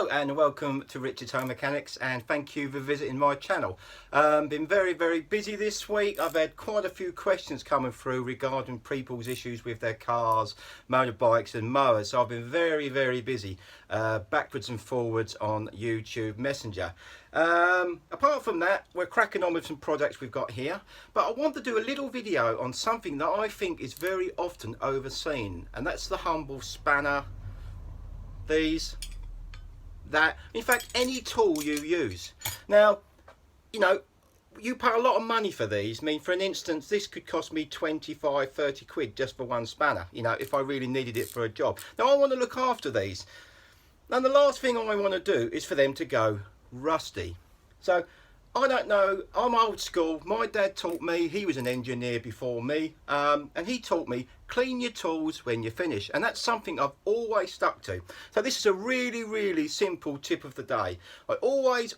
Hello and welcome to Richard's Home Mechanics, and thank you for visiting my channel. Been very busy this week. I've had quite a few questions coming through regarding people's issues with their cars, motorbikes and mowers, so I've been very busy, backwards and forwards on YouTube Messenger. Apart from that, we're cracking on with some projects we've got here, but I want to do a little video on something that I think is very often overseen, and that's the humble spanner, these, that, in fact any tool you use. Now, you know, you pay a lot of money for these. I mean, for an instance, this could cost me 25-30 quid just for one spanner, you know, if I really needed it for a job. Now I want to look after these, and the last thing I want to do is for them to go rusty. So I don't know, I'm old school. My dad taught me, he was an engineer before me, and he taught me clean your tools when you finish, and that's something I've always stuck to. So this is a really simple tip of the day. I always,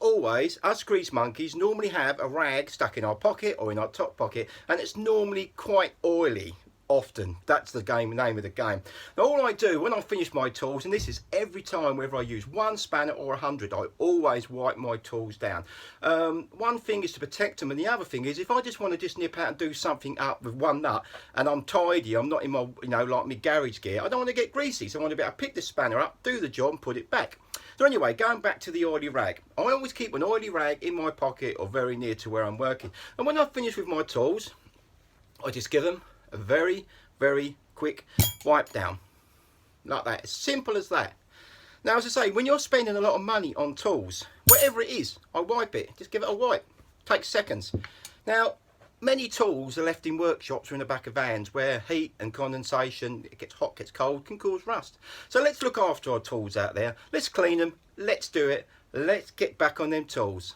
us grease monkeys normally have a rag stuck in our pocket or in our top pocket, and it's normally quite oily. Often, that's the name of the game. Now all I do when I finish my tools, and this is every time, whether I use one spanner or 100, I always wipe my tools down. One thing is to protect them, and the other thing is if I just want to just nip out and do something up with one nut and I'm tidy, I'm not in my, you know, like my garage gear, I don't want to get greasy, so I want to be able to pick the spanner up, do the job and put it back. So anyway, going back to the oily rag, I always keep an oily rag in my pocket or very near to where I'm working, and when I've finished with my tools, I just give them a very quick wipe down, like that, as simple as that. Now, as I say, when you're spending a lot of money on tools, whatever it is, I wipe it, just give it a wipe, takes seconds. Now, many tools are left in workshops or in the back of vans where heat and condensation, it gets hot, gets cold, can cause rust. So let's look after our tools out there, let's clean them, let's do it, let's get back on them tools.